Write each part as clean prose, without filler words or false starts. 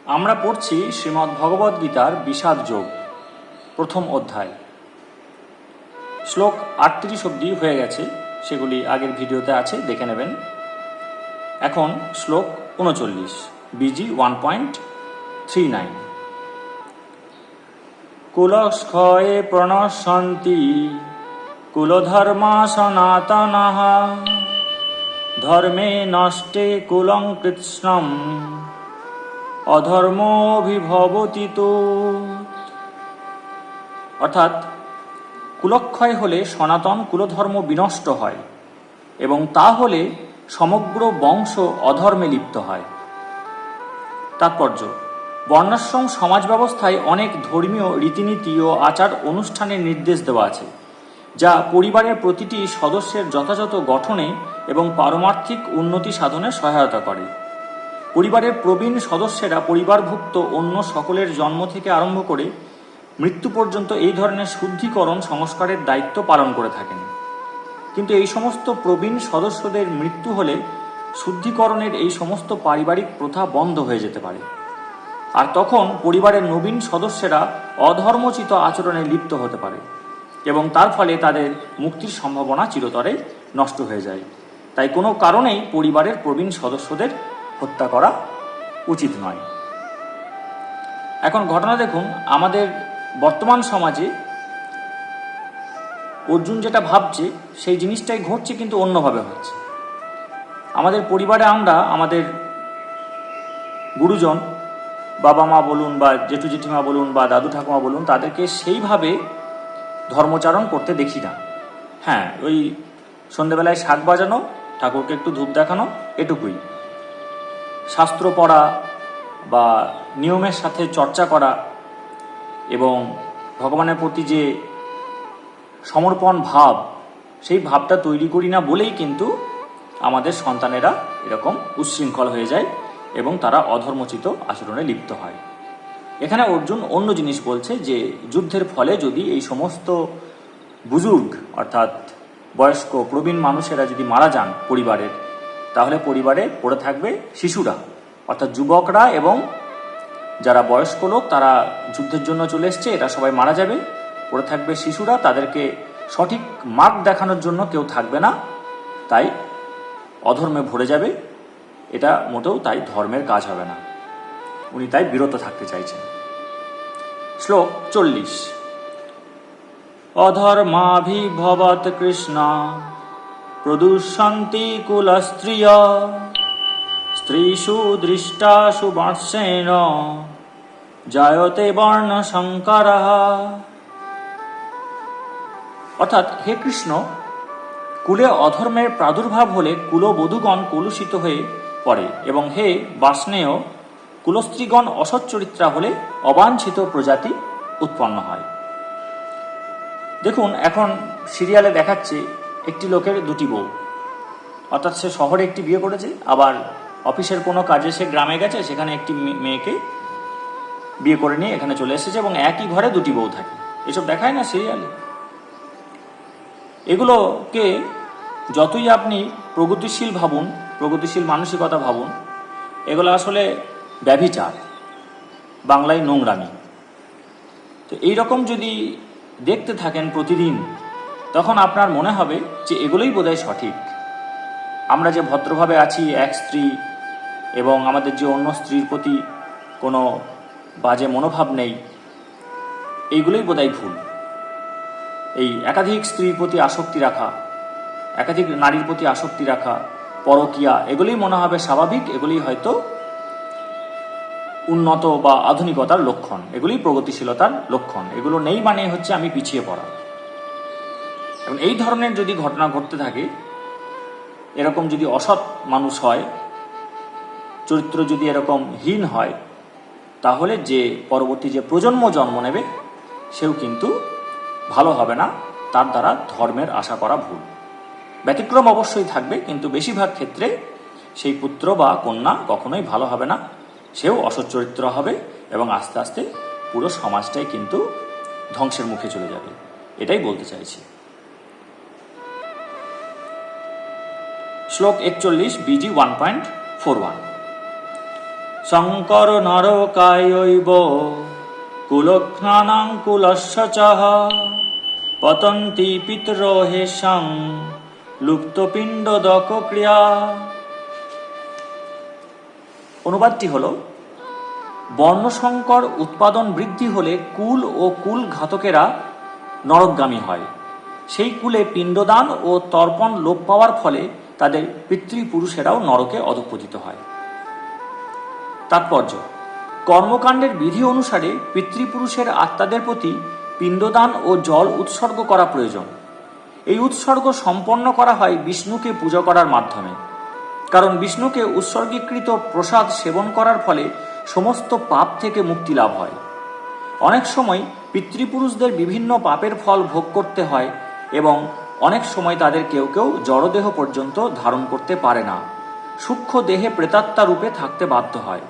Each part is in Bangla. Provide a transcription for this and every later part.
আমরা পড়ছি শ্রীমদ্ ভগবদ গীতার বিষাদ যোগ প্রথম অধ্যায়। শ্লোক 38 অবধি হয়ে গেছে, সেগুলি আগের ভিডিওতে আছে, দেখে নেবেন। এখন শ্লোক 39, বিজি 1.39। কুলক্ষয়ে প্রণশ্যন্তি কুলধর্মা সনাতনঃ ধর্মে নষ্টে কুলং কৃৎস্নম অধর্মোভিভবতি তো। অর্থাৎ কুলক্ষয় হলে সনাতন কুলধর্ম বিনষ্ট হয় এবং তা হলে সমগ্র বংশ অধর্মে লিপ্ত হয়। তাৎপর্য: বর্ণাশ্রম সমাজ ব্যবস্থায় অনেক ধর্মীয় রীতিনীতি ও আচার অনুষ্ঠানের নির্দেশ দেওয়া আছে, যা পরিবারের প্রতিটি সদস্যের যথাযথ গঠনে এবং পারমার্থিক উন্নতি সাধনে সহায়তা করে। পরিবারের প্রবীণ সদস্যেরা পরিবারভুক্ত অন্য সকলের জন্ম থেকে আরম্ভ করে মৃত্যু পর্যন্ত এই ধরনের শুদ্ধিকরণ সংস্কারের দায়িত্ব পালন করে থাকেন। কিন্তু এই সমস্ত প্রবীণ সদস্যদের মৃত্যু হলে শুদ্ধিকরণের এই সমস্ত পারিবারিক প্রথা বন্ধ হয়ে যেতে পারে, আর তখন পরিবারের নবীন সদস্যরা অধর্মোচিত আচরণে লিপ্ত হতে পারে এবং তার ফলে তাদের মুক্তির সম্ভাবনা চিরতরে নষ্ট হয়ে যায়। তাই কোনো কারণেই পরিবারের প্রবীণ সদস্যদের হত্যা করা উচিত নয়। এখন ঘটনা দেখুন, আমাদের বর্তমান সমাজে অর্জুন যেটা ভাবছে সেই জিনিসটাই ঘটছে, কিন্তু অন্যভাবে হচ্ছে। আমাদের পরিবারে আমরা আমাদের গুরুজন, বাবা মা বলুন বা জেঠু জেঠিমা বলুন বা দাদু ঠাকুমা বলুন, তাদেরকে সেইভাবে ধর্মচারণ করতে দেখি না। হ্যাঁ, ওই সন্ধেবেলায় শাক বাজানো, ঠাকুরকে একটু ধূপ দেখানো, এটুকুই। শাস্ত্র পড়া বা নিয়মের সাথে চর্চা করা এবং ভগবানের প্রতি যে সমর্পণ ভাব, সেই ভাবটা তৈরি করি না বলেই কিন্তু আমাদের সন্তানেরা এরকম উচ্ছৃঙ্খল হয়ে যায় এবং তারা অধর্মোচিত আচরণে লিপ্ত হয়। এখানে অর্জুন অন্য জিনিস বলছে, যে যুদ্ধের ফলে যদি এই সমস্ত বুজুর্গ অর্থাৎ বয়স্ক প্রবীণ মানুষেরা যদি মারা যান পরিবারের, তাহলে পরিবারে পড়ে থাকবে শিশুরা, অর্থাৎ যুবকরা এবং যারা বয়স্ক লোক তারা যুদ্ধের জন্য চলে এসছে, এরা সবাই মারা যাবে। পড়ে থাকবে শিশুরা, তাদেরকে সঠিক মার্গ দেখানোর জন্য কেউ থাকবে না, তাই অধর্মে ভরে যাবে। এটা মোটেও তাই ধর্মের কাজ হবে না, উনি তাই বিরত থাকতে চাইছেন। শ্লোক 40, অধর্মাভিভবত কৃষ্ণ প্রদূষন্তি কুলস্ত্রিয় স্ত্রীষু দৃষ্টাসু বর্ষেণ জায়তে বর্ণ সংকর। অর্থাৎ, হে কৃষ্ণ, কুলে অধর্মের প্রাদুর্ভাব হলে কুলবধূগণ কলুষিত হয়ে পড়ে এবং হে বাষ্ণেয়, কুলস্ত্রীগণ অসচ্চরিত্রা হলে অবাঞ্ছিত প্রজাতি উৎপন্ন হয়। দেখুন, এখন সিরিয়ালে দেখাচ্ছে একটি লোকের দুটি বউ, অর্থাৎ সে শহরে একটি বিয়ে করেছে, আবার অফিসের কোনো কাজে সে গ্রামে গেছে, সেখানে একটি মেয়েকে বিয়ে করে নিয়ে এখানে চলে এসেছে এবং একই ঘরে দুটি বউ থাকে। এসব দেখায় না সিরিয়ালে? এগুলোকে যতই আপনি প্রগতিশীল ভাবুন, প্রগতিশীল মানসিকতা ভাবুন, এগুলো আসলে ব্যভিচার, বাংলায় নোংরামি। তো এইরকম যদি দেখতে থাকেন প্রতিদিন, তখন আপনার মনে হবে যে এগুলোই বোধহয় সঠিক। আমরা যে ভদ্রভাবে আছি এক স্ত্রী, এবং আমাদের যে অন্য স্ত্রীর প্রতি কোনো বাজে মনোভাব নেই, এইগুলোই বোধহয় ভুল। এই একাধিক স্ত্রীর প্রতি আসক্তি রাখা, একাধিক নারীর প্রতি আসক্তি রাখা, পরকীয়া, এগুলোই মনে হবে স্বাভাবিক, এগুলোই হয়তো উন্নত বা আধুনিকতার লক্ষণ, এগুলোই প্রগতিশীলতার লক্ষণ। এগুলো নেই মানে হচ্ছে আমি পিছিয়ে পড়া। এবং এই ধরনের যদি ঘটনা ঘটতে থাকে, এরকম যদি অসৎ মানুষ হয়, চরিত্র যদি এরকম হীন হয়, তাহলে যে পরবর্তী যে প্রজন্ম জন্ম নেবে সেও কিন্তু ভালো হবে না। তার দ্বারা ধর্মের আশা করা ভুল। ব্যতিক্রম অবশ্যই থাকবে, কিন্তু বেশিরভাগ ক্ষেত্রে সেই পুত্র বা কন্যা কখনোই ভালো হবে না, সেও অসৎ চরিত্র হবে এবং আস্তে আস্তে পুরো সমাজটাই কিন্তু ধ্বংসের মুখে চলে যাবে। এটাই বলতে চাইছি। শ্লোক 41, বিজি 1.41। শঙ্কর নরকায়ৈব কুলঘ্নানাং কুলস্য চঃ পতন্তি পিতরোহেষাং লুপ্তপিণ্ডদক ক্রিয়া। অনুবাদটি হল, বর্ণসংকর উৎপাদন বৃদ্ধি হলে কুল ও কুল ঘাতকেরা নরকগামী হয়। সেই কুলে পিণ্ডদান ও তর্পণ লোপ পাওয়ার ফলে তাদের পিতৃপুরুষেরাও নরকে অধঃপতিত হয়। তাৎপর্য: কর্মকাণ্ডের বিধি অনুসারে পিতৃপুরুষের আত্মাদের প্রতি পিণ্ডদান ও জল উৎসর্গ করা প্রয়োজন। এই উৎসর্গ সম্পন্ন করা হয় বিষ্ণুকে পূজা করার মাধ্যমে, কারণ বিষ্ণুকে উৎসর্গীকৃত প্রসাদ সেবন করার ফলে সমস্ত পাপ থেকে মুক্তি লাভ হয়। অনেক সময় পিতৃপুরুষদের বিভিন্ন পাপের ফল ভোগ করতে হয় এবং অনেক সময় তাদের কেউ কেউ জড়দেহ পর্যন্ত ধারণ করতে পারে না, সূক্ষ্ম দেহে প্রেতাত্মা রূপে থাকতে বাধ্য হয়।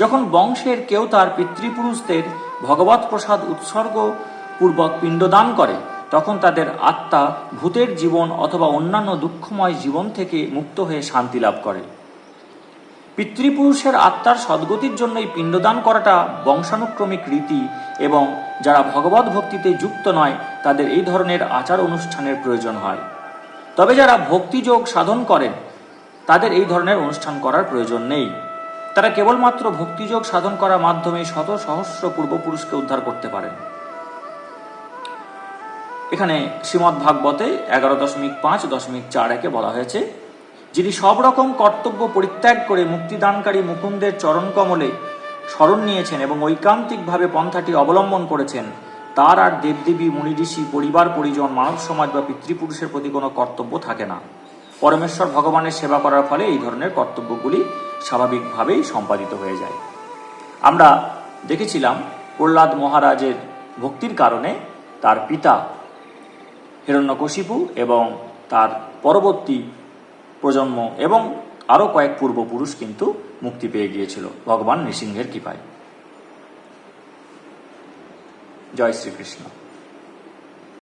যখন বংশের কেউ তার পিতৃপুরুষদের ভগবৎ প্রসাদ উৎসর্গ পূর্বক পিণ্ডদান করে, তখন তাদের আত্মা ভূতের জীবন অথবা অন্যান্য দুঃখময় জীবন থেকে মুক্ত হয়ে শান্তি লাভ করে। পিতৃপুরুষের আত্মার সদ্গতির জন্য এই পিণ্ডদান করাটা বংশানুক্রমিক রীতি এবং যারা ভগবত ভক্তিতে যুক্ত নয় তাদের এই ধরনের আচার অনুষ্ঠানের প্রয়োজন হয়। তবে যারা ভক্তিযোগ সাধন করেন তাদের এই ধরনের অনুষ্ঠান করার প্রয়োজন নেই। তারা কেবলমাত্র ভক্তিযোগ সাধন করার মাধ্যমে শত সহস্র পূর্বপুরুষকে উদ্ধার করতে পারেন। এখানে শ্রীমদ্ ভাগবতে 11.5.4 বলা হয়েছে, যিনি সব রকম কর্তব্য পরিত্যাগ করে মুক্তিদানকারী মুকুন্দের চরণ কমলে শরণ নিয়েছেন এবং ঐকান্তিকভাবে পন্থাটি অবলম্বন করেছেন, তার আর দেবদেবী, মুনি ঋষি, পরিবার পরিজন, মানব সমাজ বা পিতৃপুরুষের প্রতি কোনো কর্তব্য থাকে না। পরমেশ্বর ভগবানের সেবা করার ফলে এই ধরনের কর্তব্যগুলি স্বাভাবিকভাবেই সম্পাদিত হয়ে যায়। আমরা দেখেছিলাম প্রহ্লাদ মহারাজের ভক্তির কারণে তার পিতা হিরণ্যকশিপু এবং তার পরবর্তী প্রজন্ম এবং আরও কয়েক পূর্বপুরুষ কিন্তু মুক্তি পেয়ে গিয়েছিল ভগবান নৃসিংহের কৃপায়। জয় শ্রীকৃষ্ণ।